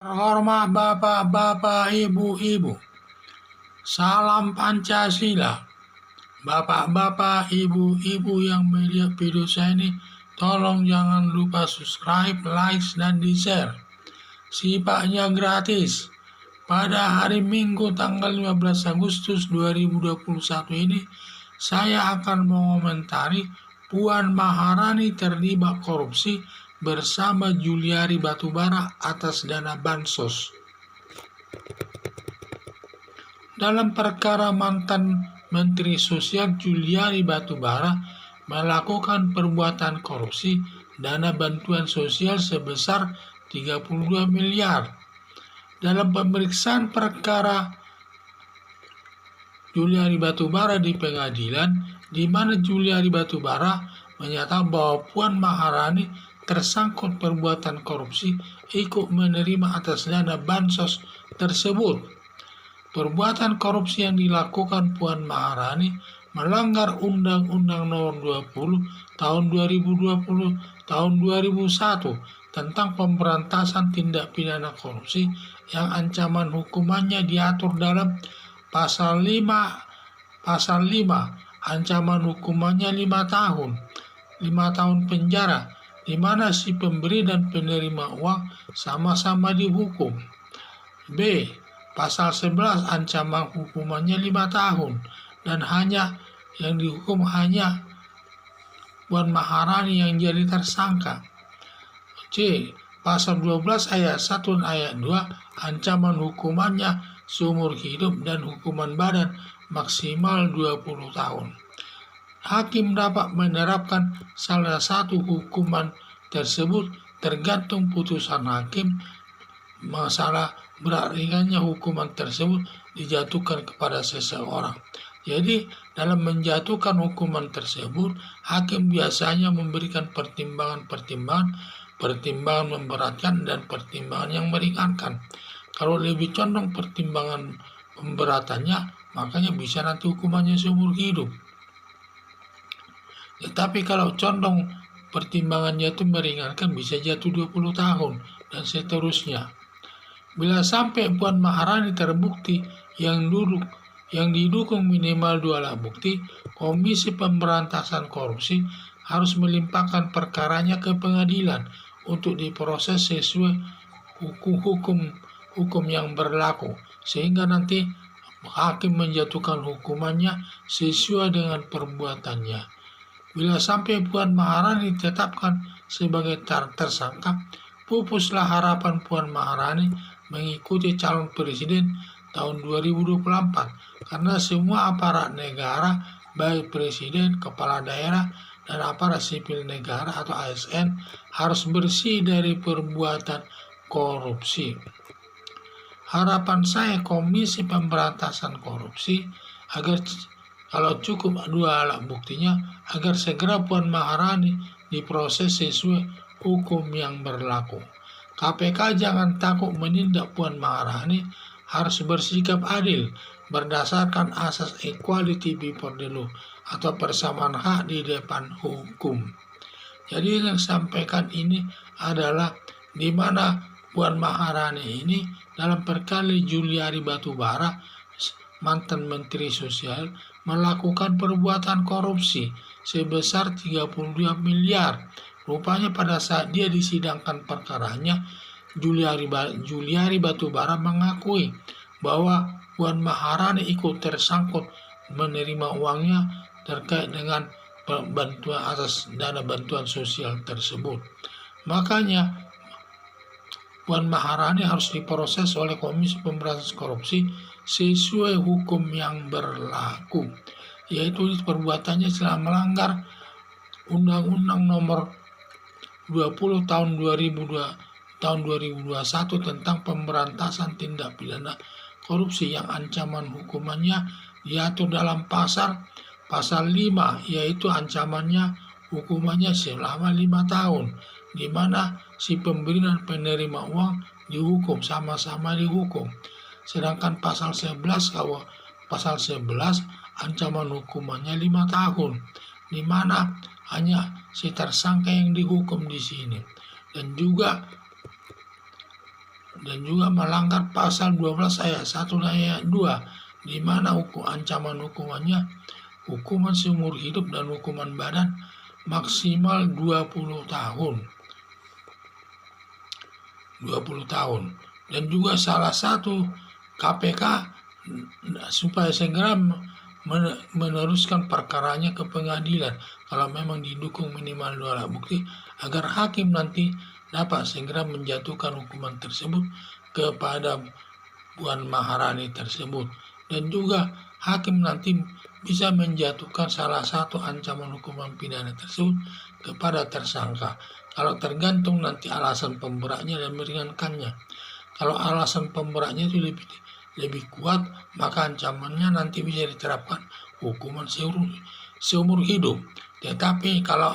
Hormat bapak-bapak, ibu-ibu, salam Pancasila. Bapak-bapak, ibu-ibu yang melihat video saya ini, tolong jangan lupa subscribe, like, dan di-share. Sifatnya gratis. Pada hari Minggu tanggal 15 Agustus 2021 ini, saya akan mengomentari Puan Maharani terlibat korupsi bersama Juliari Batubara atas dana bansos. Dalam perkara mantan Menteri Sosial Juliari Batubara melakukan perbuatan korupsi dana bantuan sosial sebesar 32 miliar. Dalam pemeriksaan perkara Juliari Batubara di pengadilan, di mana Juliari Batubara menyatakan bahwa Puan Maharani tersangkut perbuatan korupsi ikut menerima atas dana bansos tersebut. Perbuatan korupsi yang dilakukan Puan Maharani melanggar Undang-Undang Nomor 20 Tahun 2020 Tahun 2001 tentang pemberantasan tindak pidana korupsi yang ancaman hukumannya diatur dalam Pasal 5 ancaman hukumannya 5 tahun penjara, di mana si pemberi dan penerima uang sama-sama dihukum. B. Pasal 11 ancaman hukumannya 5 tahun dan hanya yang dihukum hanya Puan Maharani yang jadi tersangka. C. Pasal 12 ayat 1 dan ayat 2 ancaman hukumannya seumur hidup dan hukuman badan maksimal 20 tahun. Hakim dapat menerapkan salah satu hukuman tersebut tergantung putusan hakim. Masalah berat ringannya hukuman tersebut dijatuhkan kepada seseorang. Jadi dalam menjatuhkan hukuman tersebut, hakim biasanya memberikan pertimbangan memberatkan dan pertimbangan yang meringankan. Kalau lebih condong pertimbangan pemberatannya, makanya bisa nanti hukumannya seumur hidup. Tetapi kalau condong pertimbangannya itu meringankan, bisa jatuh 20 tahun dan seterusnya. Bila sampai Puan Maharani terbukti yang didukung minimal 2 alat bukti, Komisi Pemberantasan Korupsi harus melimpahkan perkaranya ke pengadilan untuk diproses sesuai hukum yang berlaku, sehingga nanti hakim menjatuhkan hukumannya sesuai dengan perbuatannya. Bila sampai Puan Maharani ditetapkan sebagai tersangka, pupuslah harapan Puan Maharani mengikuti calon presiden tahun 2024, karena semua aparat negara, baik presiden, kepala daerah, dan aparat sipil negara atau ASN harus bersih dari perbuatan korupsi. Harapan saya Komisi Pemberantasan Korupsi agar kalau cukup 2 alat buktinya, agar segera Puan Maharani diproses sesuai hukum yang berlaku. KPK jangan takut menindak Puan Maharani, harus bersikap adil berdasarkan asas equality before the law atau persamaan hak di depan hukum. Jadi yang sampaikan ini adalah di mana Puan Maharani ini dalam perkara Juliari Batubara, mantan Menteri Sosial, melakukan perbuatan korupsi sebesar 32 miliar. Rupanya pada saat dia disidangkan perkaranya, Juliari Batubara mengakui bahwa Puan Maharani ikut tersangkut menerima uangnya terkait dengan bantuan atas dana bantuan sosial tersebut. Makanya Puan Maharani harus diproses oleh Komisi Pemberantasan Korupsi sesuai hukum yang berlaku, yaitu perbuatannya telah melanggar Undang-Undang Nomor 20 Tahun 2021 tentang pemberantasan tindak pidana korupsi yang ancaman hukumannya diatur dalam pasal 5, yaitu ancamannya hukumannya selama 5 tahun, di mana si pemberi dan penerima uang dihukum, sama-sama dihukum. Sedangkan pasal 11 ancaman hukumannya 5 tahun, di mana hanya si tersangka yang dihukum di sini. Dan juga dan juga melanggar pasal 12 ayat 1 dan ayat 2, di mana ancaman hukumannya hukuman seumur hidup dan hukuman badan maksimal 20 tahun. 20 tahun. Dan juga salah satu KPK supaya segera meneruskan perkaranya ke pengadilan kalau memang didukung minimal 2 alat bukti, agar hakim nanti dapat segera menjatuhkan hukuman tersebut kepada Puan Maharani tersebut. Dan juga hakim nanti bisa menjatuhkan salah satu ancaman hukuman pidana tersebut kepada tersangka. Kalau tergantung nanti alasan pemberatnya dan meringankannya. Kalau alasan pemberatnya itu lebih kuat, maka ancamannya nanti bisa diterapkan hukuman seumur hidup. Tetapi kalau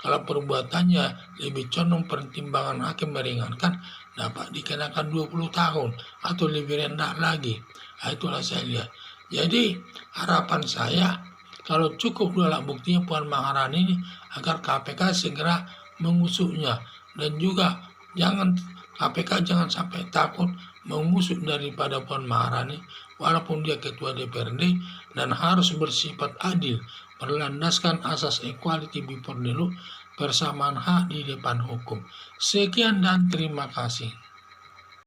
perbuatannya lebih condong pertimbangan hakim meringankan, dapat dikenakan 20 tahun atau lebih rendah lagi. Itulah saya lihat. Jadi harapan saya, kalau cukup 2 alat buktinya Puan Maharani ini, agar KPK segera mengusutnya. Dan juga KPK jangan sampai takut mengusut daripada Puan Maharani, walaupun dia ketua DPRD, dan harus bersifat adil, berlandaskan asas equality before the law, persamaan hak di depan hukum. Sekian dan terima kasih.